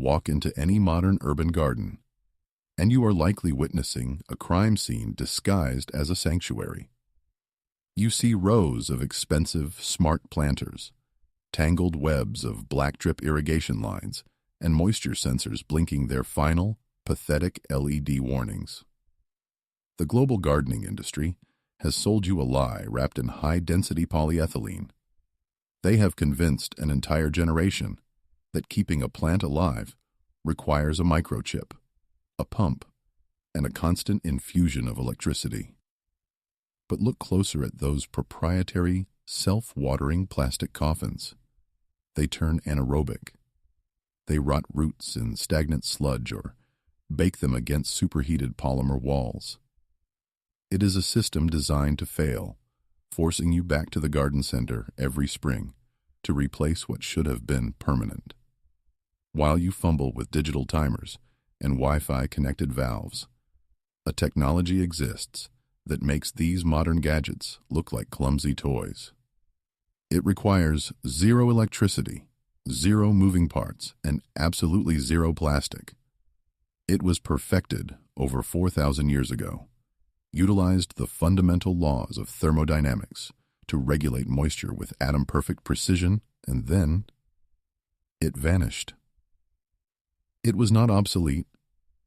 Walk into any modern urban garden, and you are likely witnessing a crime scene disguised as a sanctuary. You see rows of expensive, smart planters, tangled webs of black drip irrigation lines, and moisture sensors blinking their final, pathetic LED warnings. The global gardening industry has sold you a lie wrapped in high-density polyethylene. They have convinced an entire generation that keeping a plant alive requires a microchip, a pump, and a constant infusion of electricity. But look closer at those proprietary, self-watering plastic coffins. They turn anaerobic. They rot roots in stagnant sludge or bake them against superheated polymer walls. It is a system designed to fail, forcing you back to the garden center every spring to replace what should have been permanent. While you fumble with digital timers and Wi-Fi connected valves, a technology exists that makes these modern gadgets look like clumsy toys. It requires zero electricity, zero moving parts, and absolutely zero plastic. It was perfected over 4,000 years ago, utilized the fundamental laws of thermodynamics to regulate moisture with atom-perfect precision, and then it vanished. It was not obsolete,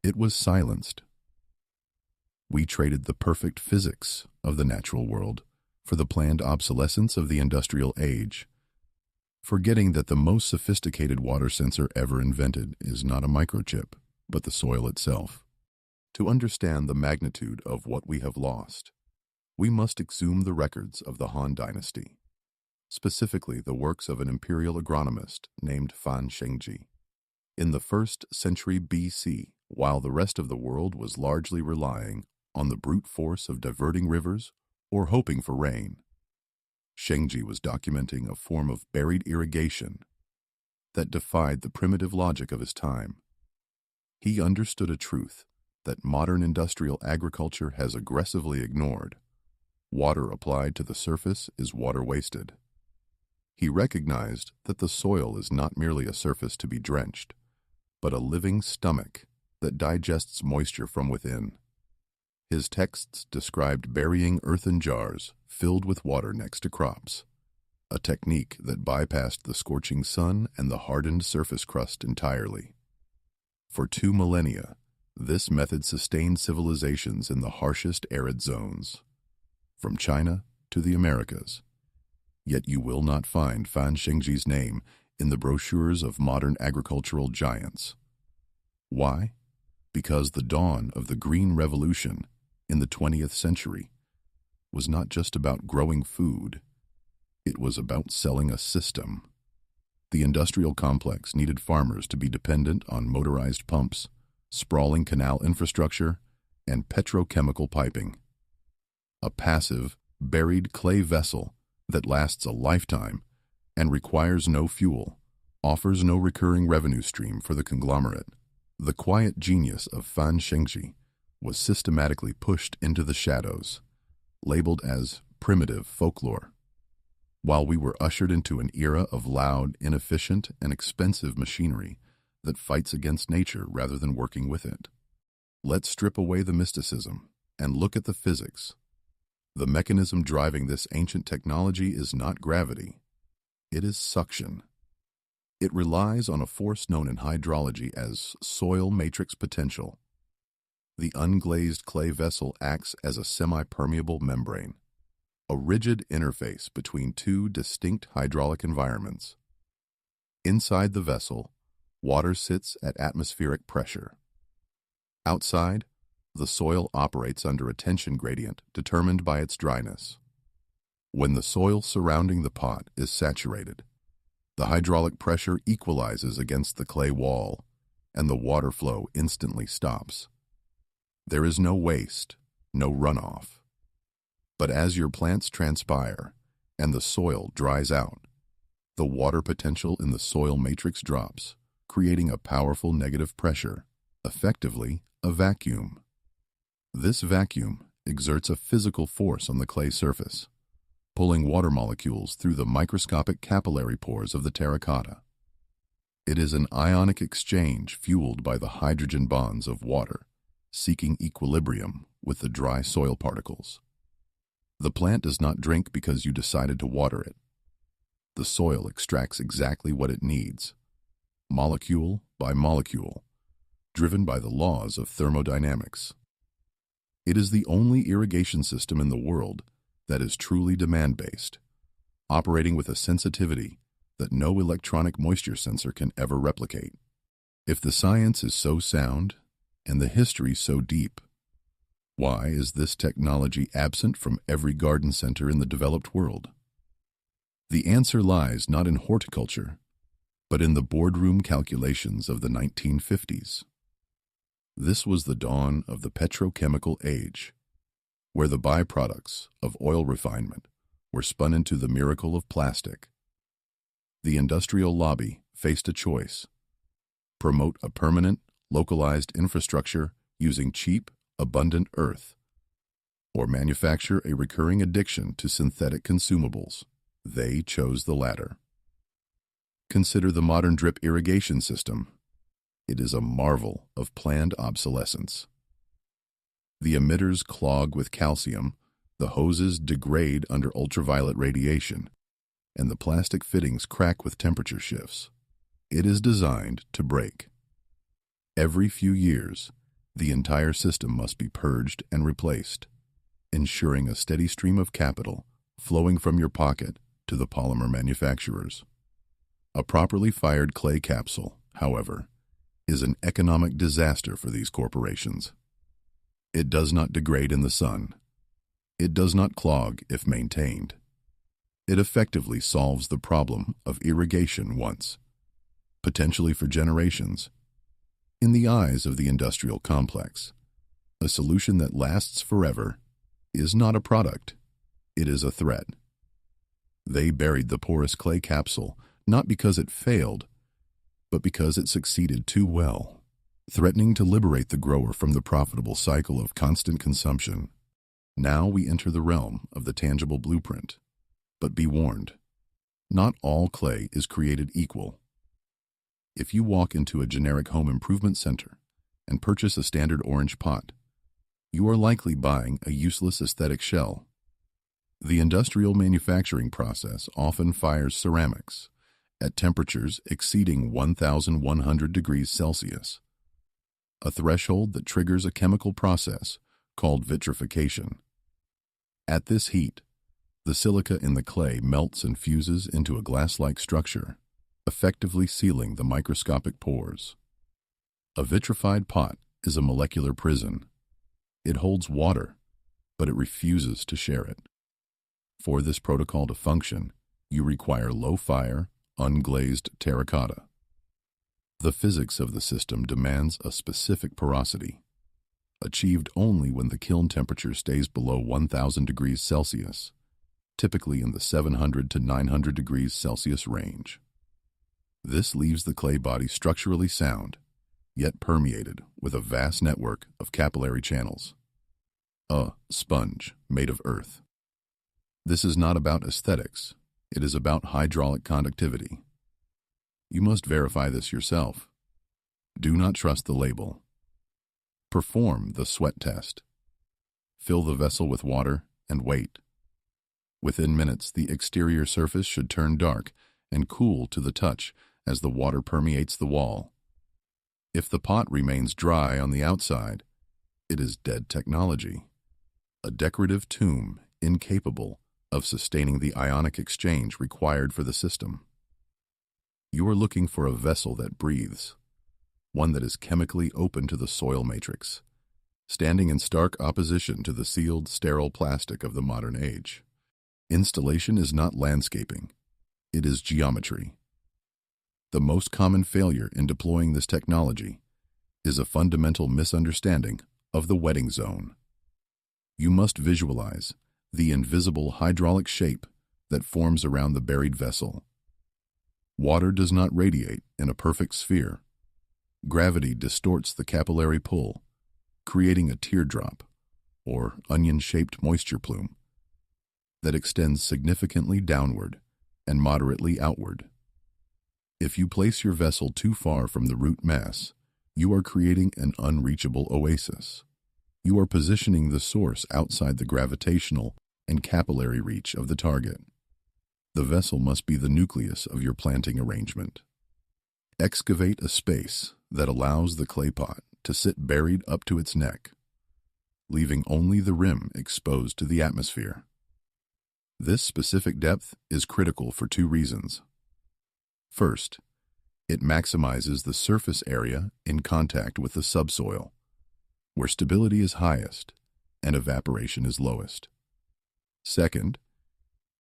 it was silenced. We traded the perfect physics of the natural world for the planned obsolescence of the industrial age, forgetting that the most sophisticated water sensor ever invented is not a microchip, but the soil itself. To understand the magnitude of what we have lost, we must exhume the records of the Han Dynasty, specifically the works of an imperial agronomist named Fan Shengji. In the 1st century BC, while the rest of the world was largely relying on the brute force of diverting rivers or hoping for rain, Shengji was documenting a form of buried irrigation that defied the primitive logic of his time. He understood a truth that modern industrial agriculture has aggressively ignored. Water applied to the surface is water wasted. He recognized that the soil is not merely a surface to be drenched, but a living stomach that digests moisture from within. His texts described burying earthen jars filled with water next to crops, a technique that bypassed the scorching sun and the hardened surface crust entirely. For 2 millennia, this method sustained civilizations in the harshest arid zones, from China to the Americas. Yet you will not find Fan Shengji's name in the brochures of modern agricultural giants. Why? Because the dawn of the Green Revolution in the 20th century was not just about growing food, it was about selling a system. The industrial complex needed farmers to be dependent on motorized pumps, sprawling canal infrastructure, and petrochemical piping. A passive, buried clay vessel that lasts a lifetime and requires no fuel, offers no recurring revenue stream for the conglomerate. The quiet genius of Fan Shengji was systematically pushed into the shadows, labeled as primitive folklore, while we were ushered into an era of loud, inefficient, and expensive machinery that fights against nature rather than working with it. Let's strip away the mysticism and look at the physics. The mechanism driving this ancient technology is not gravity, it is suction. It relies on a force known in hydrology as soil matrix potential. The unglazed clay vessel acts as a semi-permeable membrane, a rigid interface between 2 distinct hydraulic environments. Inside the vessel, water sits at atmospheric pressure. Outside, the soil operates under a tension gradient determined by its dryness. When the soil surrounding the pot is saturated, the hydraulic pressure equalizes against the clay wall, and the water flow instantly stops. There is no waste, no runoff. But as your plants transpire and the soil dries out, the water potential in the soil matrix drops, creating a powerful negative pressure, effectively a vacuum. This vacuum exerts a physical force on the clay surface, pulling water molecules through the microscopic capillary pores of the terracotta. It is an ionic exchange fueled by the hydrogen bonds of water, seeking equilibrium with the dry soil particles. The plant does not drink because you decided to water it. The soil extracts exactly what it needs, molecule by molecule, driven by the laws of thermodynamics. It is the only irrigation system in the world that is truly demand-based, operating with a sensitivity that no electronic moisture sensor can ever replicate. If the science is so sound and the history so deep, why is this technology absent from every garden center in the developed world? The answer lies not in horticulture, but in the boardroom calculations of the 1950s. This was the dawn of the petrochemical age, where the byproducts of oil refinement were spun into the miracle of plastic. The industrial lobby faced a choice: promote a permanent, localized infrastructure using cheap, abundant earth, or manufacture a recurring addiction to synthetic consumables. They chose the latter. Consider the modern drip irrigation system. It is a marvel of planned obsolescence. The emitters clog with calcium, the hoses degrade under ultraviolet radiation, and the plastic fittings crack with temperature shifts. It is designed to break. Every few years, the entire system must be purged and replaced, ensuring a steady stream of capital flowing from your pocket to the polymer manufacturers. A properly fired clay capsule, however, is an economic disaster for these corporations. It does not degrade in the sun. It does not clog if maintained. It effectively solves the problem of irrigation once, potentially for generations. In the eyes of the industrial complex, a solution that lasts forever is not a product, it is a threat. They buried the porous clay capsule not because it failed, but because it succeeded too well, threatening to liberate the grower from the profitable cycle of constant consumption. Now we enter the realm of the tangible blueprint. But be warned, not all clay is created equal. If you walk into a generic home improvement center and purchase a standard orange pot, you are likely buying a useless aesthetic shell. The industrial manufacturing process often fires ceramics at temperatures exceeding 1,100 degrees Celsius, a threshold that triggers a chemical process called vitrification. At this heat, the silica in the clay melts and fuses into a glass-like structure, effectively sealing the microscopic pores. A vitrified pot is a molecular prison. It holds water, but it refuses to share it. For this protocol to function, you require low-fire, unglazed terracotta. The physics of the system demands a specific porosity, achieved only when the kiln temperature stays below 1,000 degrees Celsius, typically in the 700 to 900 degrees Celsius range. This leaves the clay body structurally sound, yet permeated with a vast network of capillary channels. A sponge made of earth. This is not about aesthetics. It is about hydraulic conductivity. You must verify this yourself. Do not trust the label. Perform the sweat test. Fill the vessel with water and wait. Within minutes, the exterior surface should turn dark and cool to the touch as the water permeates the wall. If the pot remains dry on the outside, it is dead technology, a decorative tomb incapable of sustaining the ionic exchange required for the system. You are looking for a vessel that breathes, one that is chemically open to the soil matrix, standing in stark opposition to the sealed, sterile plastic of the modern age. Installation is not landscaping, it is geometry. The most common failure in deploying this technology is a fundamental misunderstanding of the wetting zone. You must visualize the invisible hydraulic shape that forms around the buried vessel. Water does not radiate in a perfect sphere. Gravity distorts the capillary pull, creating a teardrop, or onion-shaped moisture plume, that extends significantly downward and moderately outward. If you place your vessel too far from the root mass, you are creating an unreachable oasis. You are positioning the source outside the gravitational and capillary reach of the target. The vessel must be the nucleus of your planting arrangement. Excavate a space that allows the clay pot to sit buried up to its neck, leaving only the rim exposed to the atmosphere. This specific depth is critical for two reasons. First, it maximizes the surface area in contact with the subsoil, where stability is highest and evaporation is lowest. Second,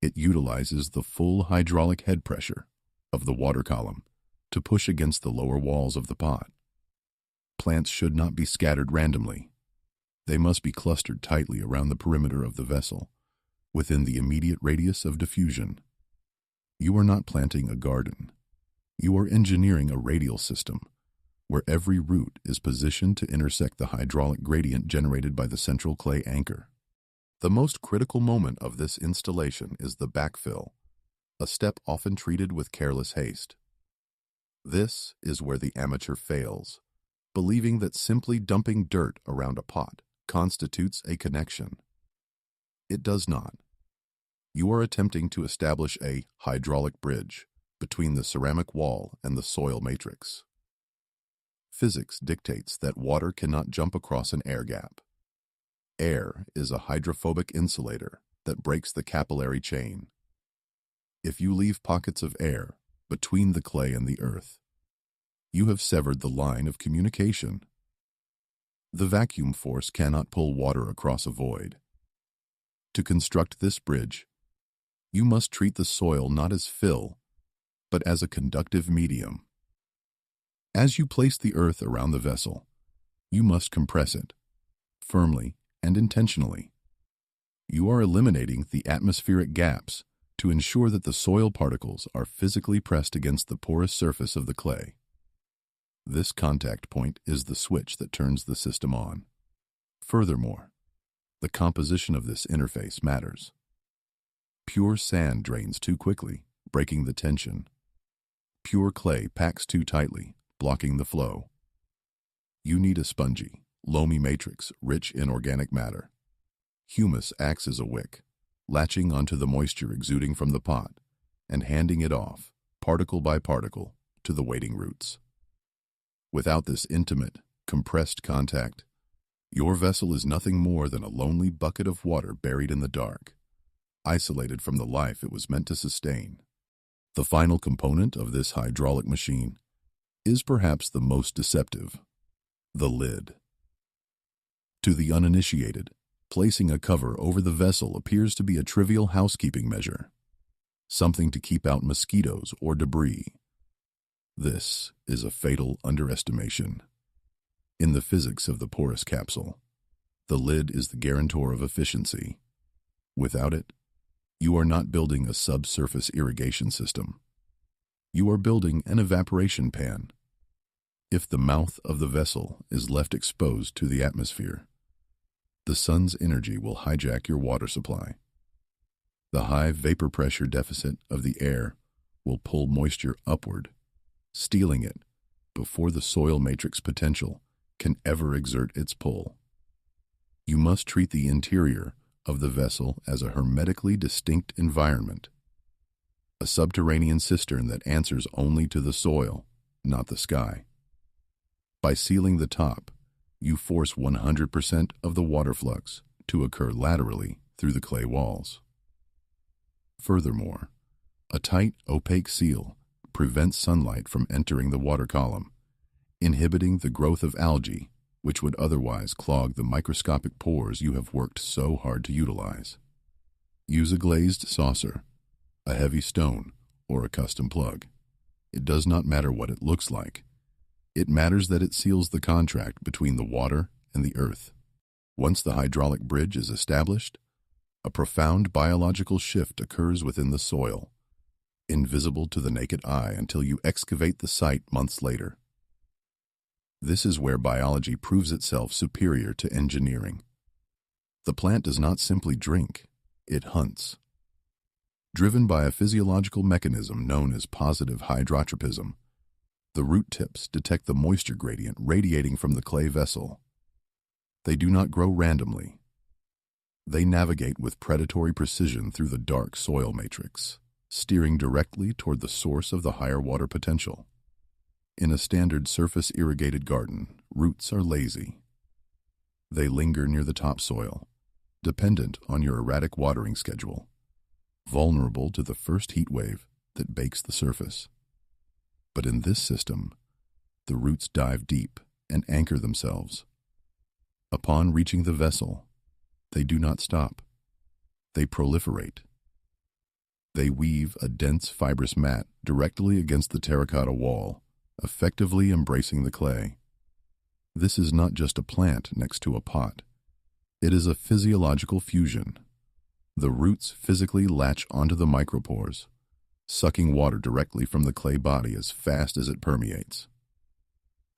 it utilizes the full hydraulic head pressure of the water column to push against the lower walls of the pot. Plants should not be scattered randomly. They must be clustered tightly around the perimeter of the vessel, within the immediate radius of diffusion. You are not planting a garden. You are engineering a radial system, where every root is positioned to intersect the hydraulic gradient generated by the central clay anchor. The most critical moment of this installation is the backfill, a step often treated with careless haste. This is where the amateur fails, believing that simply dumping dirt around a pot constitutes a connection. It does not. You are attempting to establish a hydraulic bridge between the ceramic wall and the soil matrix. Physics dictates that water cannot jump across an air gap. Air is a hydrophobic insulator that breaks the capillary chain. If you leave pockets of air between the clay and the earth, you have severed the line of communication. The vacuum force cannot pull water across a void. To construct this bridge, you must treat the soil not as fill, but as a conductive medium. As you place the earth around the vessel, you must compress it, firmly and intentionally. You are eliminating the atmospheric gaps to ensure that the soil particles are physically pressed against the porous surface of the clay. This contact point is the switch that turns the system on. Furthermore, the composition of this interface matters. Pure sand drains too quickly, breaking the tension. Pure clay packs too tightly, blocking the flow. You need a spongy, loamy matrix rich in organic matter. Humus acts as a wick, latching onto the moisture exuding from the pot and handing it off, particle by particle, to the waiting roots. Without this intimate, compressed contact, your vessel is nothing more than a lonely bucket of water buried in the dark, isolated from the life it was meant to sustain. The final component of this hydraulic machine is perhaps the most deceptive: the lid. To the uninitiated, placing a cover over the vessel appears to be a trivial housekeeping measure, something to keep out mosquitoes or debris. This is a fatal underestimation. In the physics of the porous capsule, the lid is the guarantor of efficiency. Without it, you are not building a subsurface irrigation system. You are building an evaporation pan. If the mouth of the vessel is left exposed to the atmosphere, the sun's energy will hijack your water supply. The high vapor pressure deficit of the air will pull moisture upward, stealing it before the soil matrix potential can ever exert its pull. You must treat the interior of the vessel as a hermetically distinct environment, a subterranean cistern that answers only to the soil, not the sky. By sealing the top, you force 100% of the water flux to occur laterally through the clay walls. Furthermore, a tight, opaque seal prevents sunlight from entering the water column, inhibiting the growth of algae, which would otherwise clog the microscopic pores you have worked so hard to utilize. Use a glazed saucer, a heavy stone, or a custom plug. It does not matter what it looks like. It matters that it seals the contract between the water and the earth. Once the hydraulic bridge is established, a profound biological shift occurs within the soil, invisible to the naked eye until you excavate the site months later. This is where biology proves itself superior to engineering. The plant does not simply drink, it hunts. Driven by a physiological mechanism known as positive hydrotropism, the root tips detect the moisture gradient radiating from the clay vessel. They do not grow randomly. They navigate with predatory precision through the dark soil matrix, steering directly toward the source of the higher water potential. In a standard surface-irrigated garden, roots are lazy. They linger near the topsoil, dependent on your erratic watering schedule, vulnerable to the first heat wave that bakes the surface. But in this system, the roots dive deep and anchor themselves. Upon reaching the vessel, they do not stop. They proliferate. They weave a dense fibrous mat directly against the terracotta wall, effectively embracing the clay. This is not just a plant next to a pot. It is a physiological fusion. The roots physically latch onto the micropores, sucking water directly from the clay body as fast as it permeates.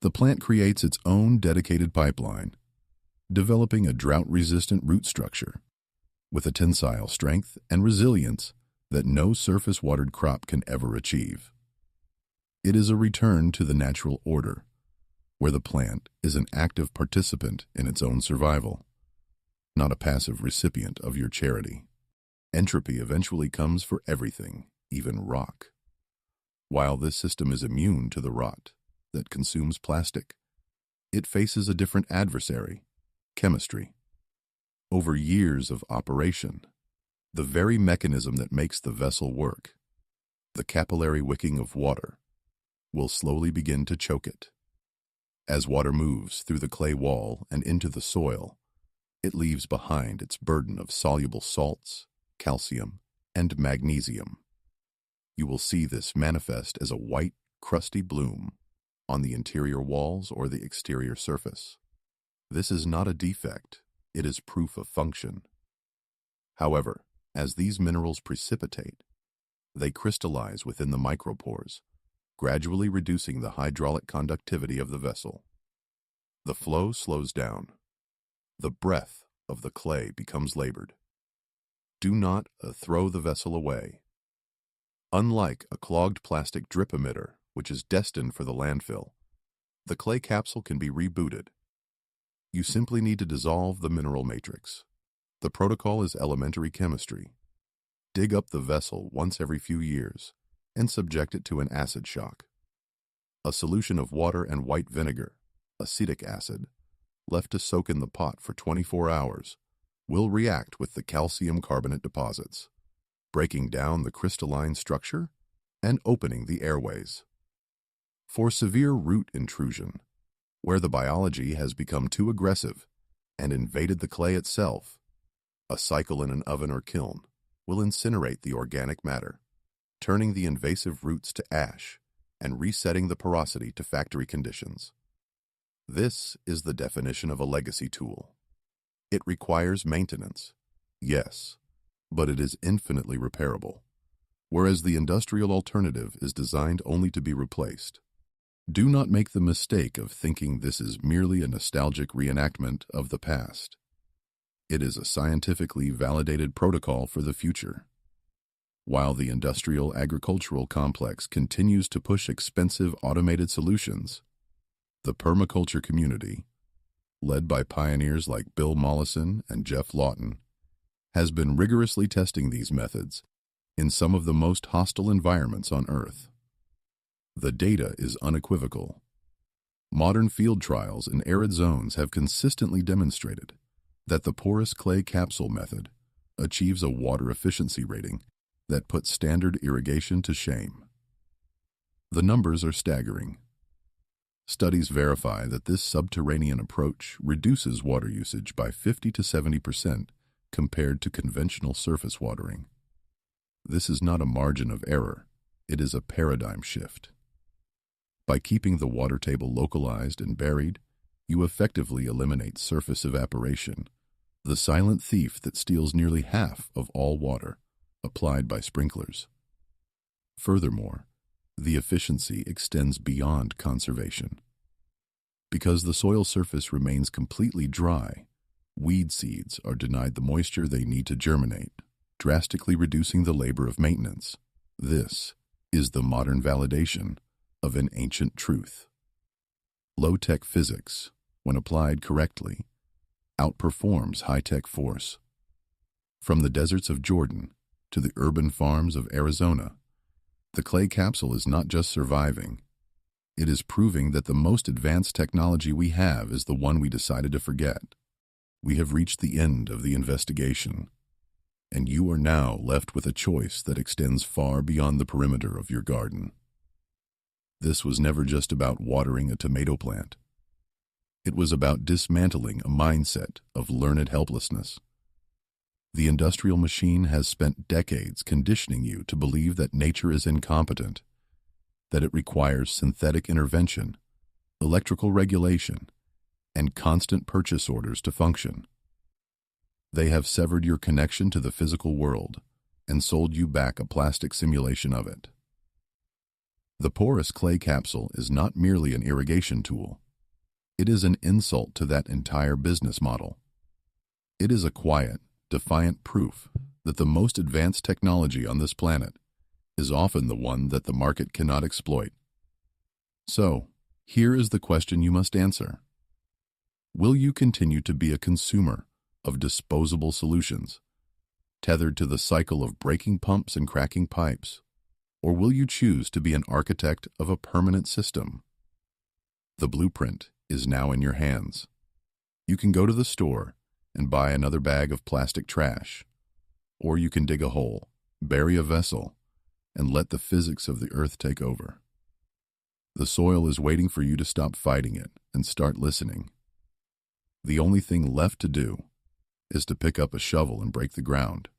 The plant creates its own dedicated pipeline, developing a drought-resistant root structure with a tensile strength and resilience that no surface-watered crop can ever achieve. It is a return to the natural order, where the plant is an active participant in its own survival, not a passive recipient of your charity. Entropy eventually comes for everything, even rock. While this system is immune to the rot that consumes plastic, it faces a different adversary: chemistry. Over years of operation, the very mechanism that makes the vessel work, the capillary wicking of water, will slowly begin to choke it. As water moves through the clay wall and into the soil, it leaves behind its burden of soluble salts, calcium, and magnesium. You will see this manifest as a white, crusty bloom on the interior walls or the exterior surface. This is not a defect, it is proof of function. However, as these minerals precipitate, they crystallize within the micropores, gradually reducing the hydraulic conductivity of the vessel. The flow slows down. The breath of the clay becomes labored. Do not throw the vessel away. Unlike a clogged plastic drip emitter, which is destined for the landfill, the clay capsule can be rebooted. You simply need to dissolve the mineral matrix. The protocol is elementary chemistry. Dig up the vessel once every few years and subject it to an acid shock. A solution of water and white vinegar, acetic acid, left to soak in the pot for 24 hours, will react with the calcium carbonate deposits, breaking down the crystalline structure and opening the airways. For severe root intrusion, where the biology has become too aggressive and invaded the clay itself, a cycle in an oven or kiln will incinerate the organic matter, turning the invasive roots to ash and resetting the porosity to factory conditions. This is the definition of a legacy tool. It requires maintenance, yes, but it is infinitely repairable, whereas the industrial alternative is designed only to be replaced. Do not make the mistake of thinking this is merely a nostalgic reenactment of the past. It is a scientifically validated protocol for the future. While the industrial agricultural complex continues to push expensive automated solutions, the permaculture community, led by pioneers like Bill Mollison and Jeff Lawton, has been rigorously testing these methods in some of the most hostile environments on Earth. The data is unequivocal. Modern field trials in arid zones have consistently demonstrated that the porous clay capsule method achieves a water efficiency rating that puts standard irrigation to shame. The numbers are staggering. Studies verify that this subterranean approach reduces water usage by 50 to 70% compared to conventional surface watering. This is not a margin of error, it is a paradigm shift. By keeping the water table localized and buried, you effectively eliminate surface evaporation, the silent thief that steals nearly half of all water applied by sprinklers. Furthermore, the efficiency extends beyond conservation. Because the soil surface remains completely dry, weed seeds are denied the moisture they need to germinate, drastically reducing the labor of maintenance. This is the modern validation of an ancient truth. Low-tech physics, when applied correctly, outperforms high-tech force. From the deserts of Jordan to the urban farms of Arizona, the clay capsule is not just surviving. It is proving that the most advanced technology we have is the one we decided to forget. We have reached the end of the investigation, and you are now left with a choice that extends far beyond the perimeter of your garden. This was never just about watering a tomato plant. It was about dismantling a mindset of learned helplessness. The industrial machine has spent decades conditioning you to believe that nature is incompetent, that it requires synthetic intervention, electrical regulation, and constant purchase orders to function. They have severed your connection to the physical world and sold you back a plastic simulation of it. The porous clay capsule is not merely an irrigation tool. It is an insult to that entire business model. It is a quiet, defiant proof that the most advanced technology on this planet is often the one that the market cannot exploit. So, here is the question you must answer. Will you continue to be a consumer of disposable solutions, tethered to the cycle of breaking pumps and cracking pipes? Or will you choose to be an architect of a permanent system? The blueprint is now in your hands. You can go to the store and buy another bag of plastic trash, or you can dig a hole, bury a vessel, and let the physics of the earth take over. The soil is waiting for you to stop fighting it and start listening. The only thing left to do is to pick up a shovel and break the ground.